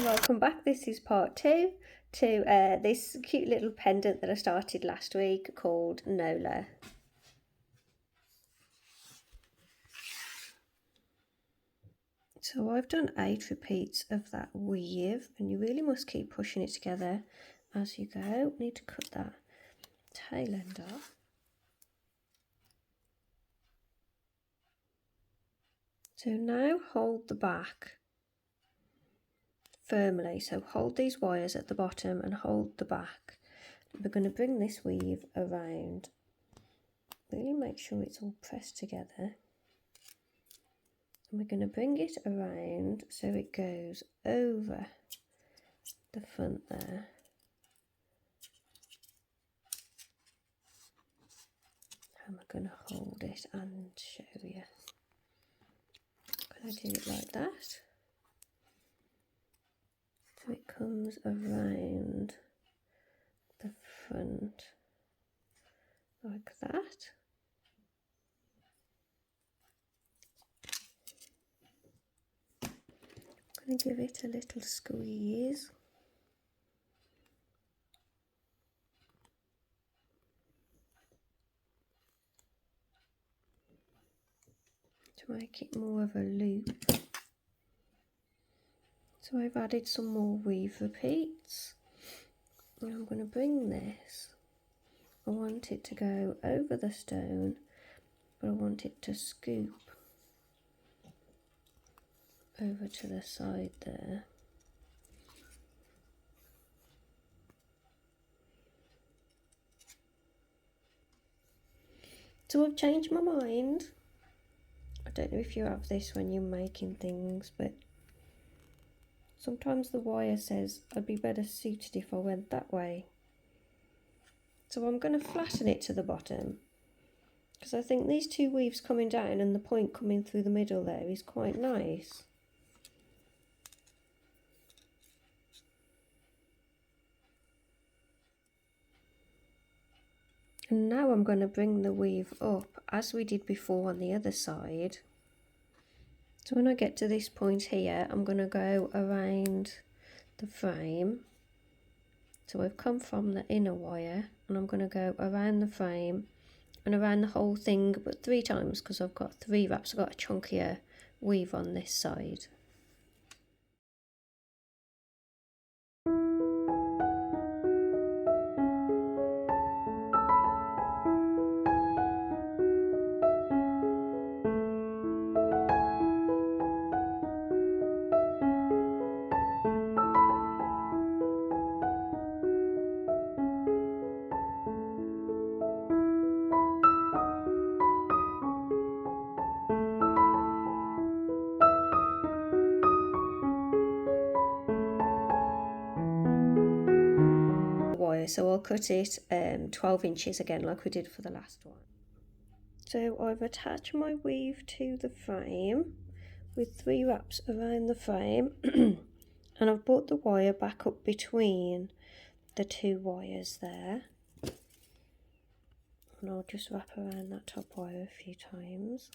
and welcome back. This is part 2 to this cute little pendant that I started last week called Nola. So I've done 8 repeats of that weave, and you really must keep pushing it together as you go. Need to cut that tail end off. So now hold the back firmly, so hold these wires at the bottom and hold the back. We're going to bring this weave around, really make sure it's all pressed together, and we're going to bring it around so it goes over the front there. And we're going to hold it and show you. I'm going to do it like that. So it comes around the front like that. I'm going to give it a little squeeze. To make it more of a loop. So I've added some more weave repeats. And I'm going to bring this. I want it to go over the stone, but I want it to scoop over to the side there. So I've changed my mind. I don't know if you have this when you're making things, but sometimes the wire says I'd be better suited if I went that way. So I'm going to flatten it to the bottom, because I think these two weaves coming down and the point coming through the middle there is quite nice. And now I'm going to bring the weave up as we did before on the other side. So when I get to this point here, I'm going to go around the frame. So I've come from the inner wire and I'm going to go around the frame and around the whole thing, but 3 times, because I've got 3 wraps. I've got a chunkier weave on this side. So I'll cut it 12 inches again like we did for the last one. So I've attached my weave to the frame with 3 wraps around the frame and I've brought the wire back up between the 2 wires there, and I'll just wrap around that top wire a few times.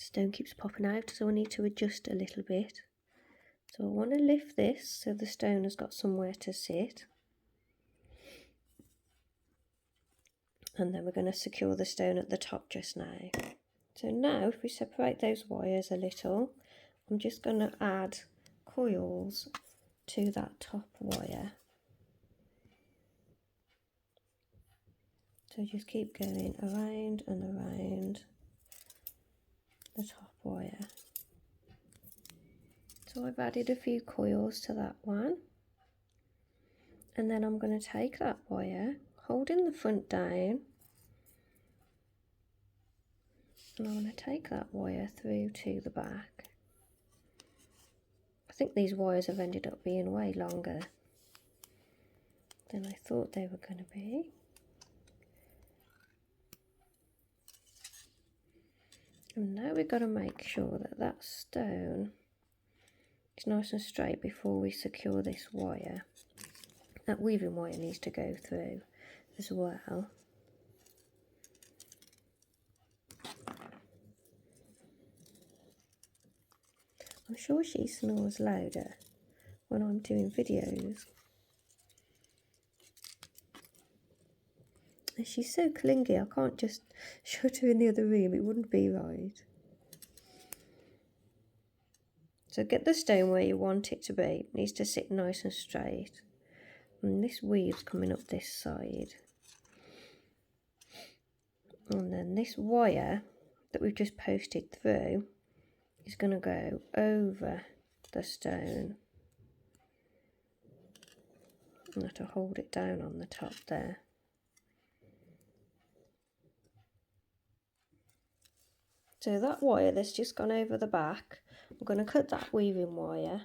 Stone keeps popping out, so I need to adjust a little bit. So I want to lift this so the stone has got somewhere to sit, and then we're going to secure the stone at the top just now. So now if we separate those wires a little, I'm just going to add coils to that top wire. So just keep going around and around the top wire. So I've added a few coils to that one, and then I'm going to take that wire, holding the front down, and I'm going to take that wire through to the back. I think these wires have ended up being way longer than I thought they were going to be. And now we've got to make sure that that stone is nice and straight before we secure this wire. That weaving wire needs to go through. as well. I'm sure she snores louder when I'm doing videos. And she's so clingy, I can't just shut her in the other room, it wouldn't be right. So get the stone where you want it to be. It needs to sit nice and straight. And this weave's coming up this side. And then this wire that we've just posted through is going to go over the stone. I'm going to hold it down on the top there. So that wire that's just gone over the back, I'm going to cut that weaving wire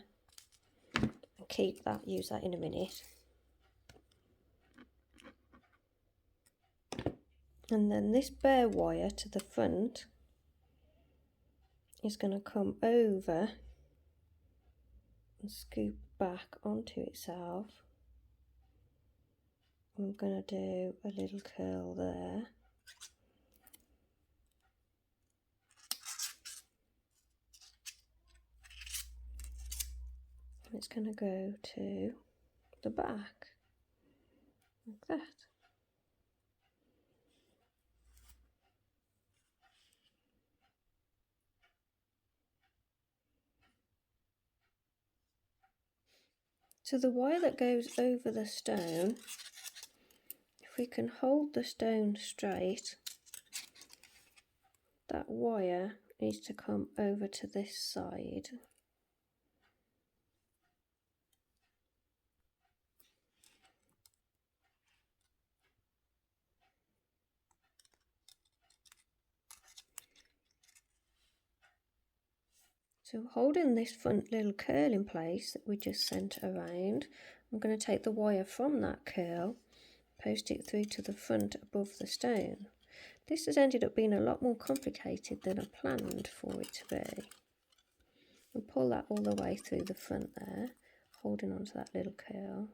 and keep that, use that in a minute. And then this bare wire to the front is going to come over and scoop back onto itself. I'm going to do a little curl there. And it's going to go to the back, like that. So the wire that goes over the stone, if we can hold the stone straight, that wire needs to come over to this side. So holding this front little curl in place that we just sent around, I'm going to take the wire from that curl, post it through to the front above the stone. This has ended up being a lot more complicated than I planned for it to be. And pull that all the way through the front there, holding onto that little curl.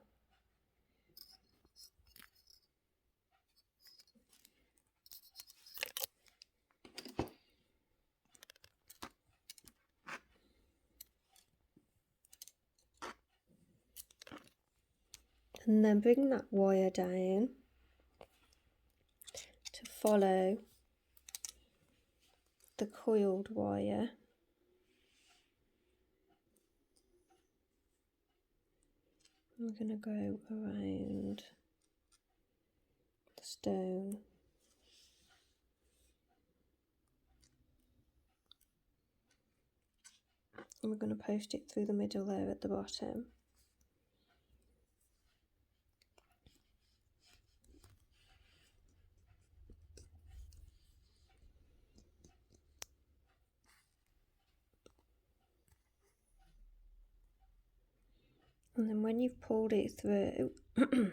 And then bring that wire down to follow the coiled wire. We're going to go around the stone. And we're going to post it through the middle there at the bottom. And then when you've pulled it through and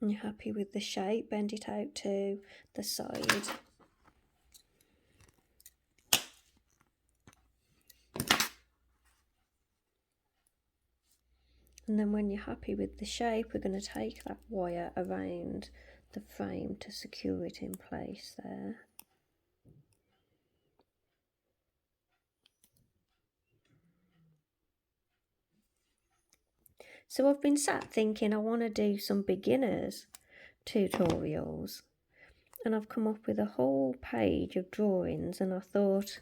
you're happy with the shape, bend it out to the side. And then when you're happy with the shape, we're going to take that wire around the frame to secure it in place there. So I've been sat thinking I want to do some beginners tutorials, and I've come up with a whole page of drawings, and I thought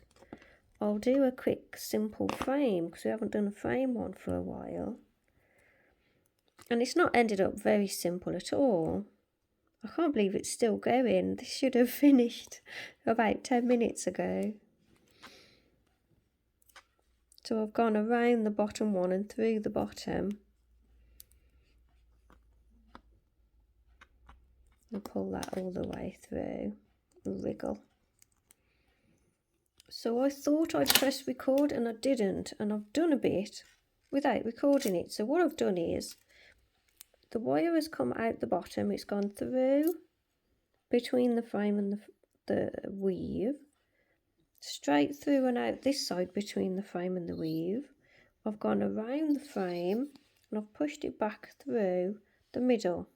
I'll do a quick simple frame because we haven't done a frame one for a while. And it's not ended up very simple at all. I can't believe it's still going. This should have finished about 10 minutes ago. So I've gone around the bottom one and through the bottom. And pull that all the way through and wriggle. So I thought I'd press record and I didn't, and I've done a bit without recording it. So what I've done is the wire has come out the bottom, it's gone through between the frame and the weave, straight through and out this side between the frame and the weave. I've gone around the frame and I've pushed it back through the middle.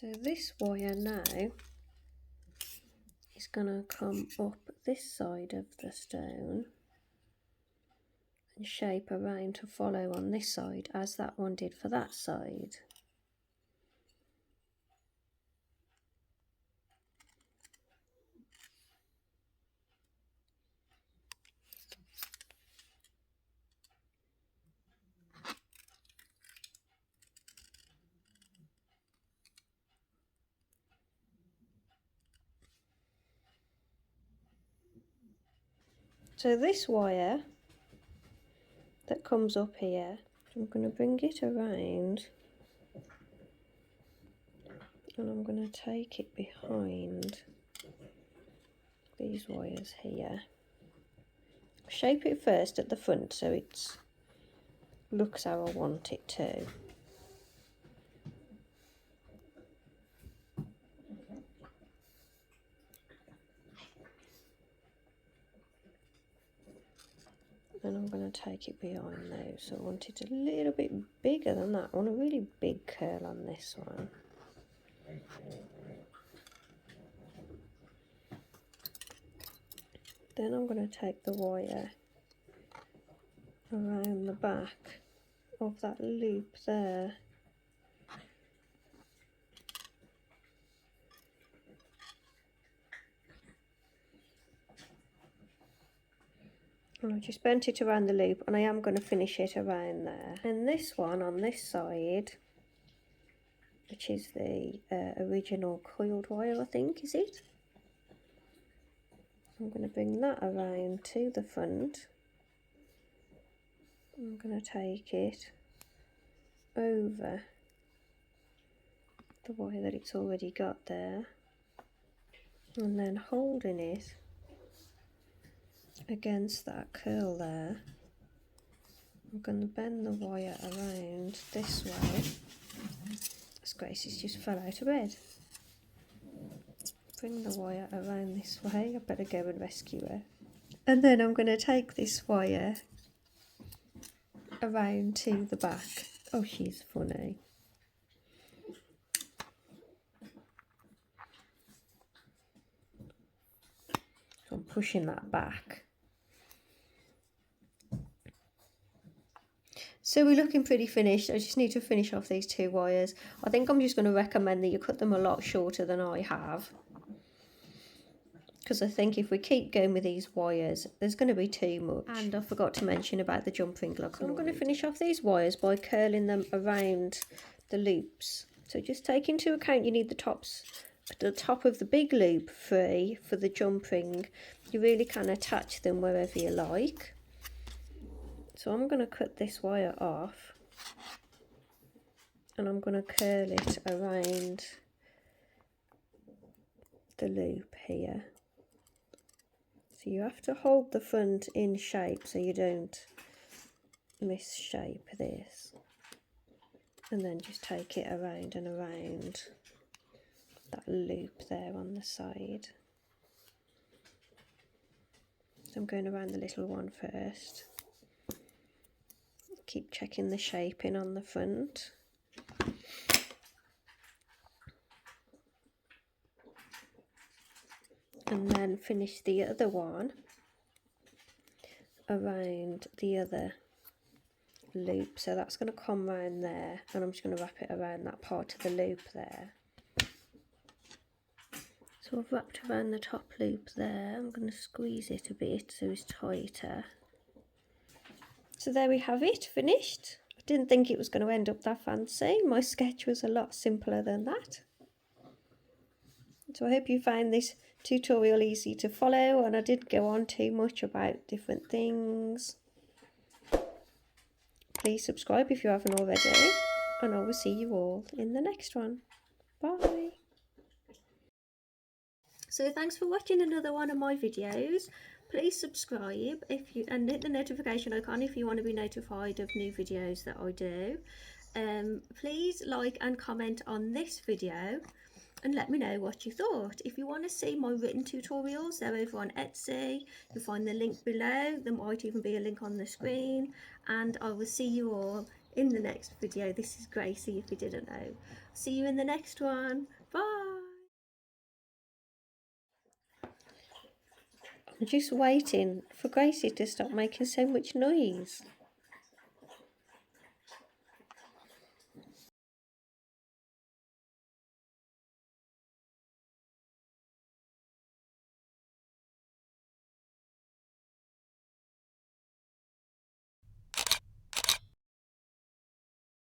So this wire now is going to come up this side of the stone and shape around to follow on this side as that one did for that side. So this wire that comes up here, I'm going to bring it around and I'm going to take it behind these wires here. Shape it first at the front so it looks how I want it to. And I'm going to take it behind those. So I want it a little bit bigger than that. I want a really big curl on this one. Then I'm going to take the wire around the back of that loop there. And I've just bent it around the loop and I am going to finish it around there. And this one on this side, which is the original coiled wire, I think, is it? I'm going to bring that around to the front. I'm going to take it over the wire that it's already got there and then holding it against that curl there. I'm going to bend the wire around this way. As Gracie's just fell out of bed. Bring the wire around this way. I better go and rescue her. And then I'm going to take this wire around to the back. Oh, she's funny. So I'm pushing that back. So we're looking pretty finished. I just need to finish off these two wires. I think I'm just going to recommend that you cut them a lot shorter than I have, because I think if we keep going with these wires, there's going to be too much. And I forgot to mention about the jump ring look. So I'm going to finish off these wires by curling them around the loops. So just take into account you need the top of the big loop free for the jump ring. You really can attach them wherever you like. So I'm going to cut this wire off and I'm going to curl it around the loop here. So you have to hold the front in shape so you don't misshape this. And then just take it around and around that loop there on the side. So I'm going around the little one first. Keep checking the shaping on the front. And then finish the other one around the other loop. So that's going to come round there and I'm just going to wrap it around that part of the loop there. So I've wrapped around the top loop there. I'm going to squeeze it a bit so it's tighter. So there we have it, finished. I didn't think it was going to end up that fancy. My sketch was a lot simpler than that. So I hope you found this tutorial easy to follow and I didn't go on too much about different things. Please subscribe if you haven't already and I will see you all in the next one. Bye. So thanks for watching another one of my videos. Please subscribe and hit the notification icon if you want to be notified of new videos that I do. Please like and comment on this video and let me know what you thought. If you want to see my written tutorials, they're over on Etsy. You'll find the link below. There might even be a link on the screen. And I will see you all in the next video. This is Gracie, if you didn't know. See you in the next one. Bye. I'm just waiting for Gracie to stop making so much noise.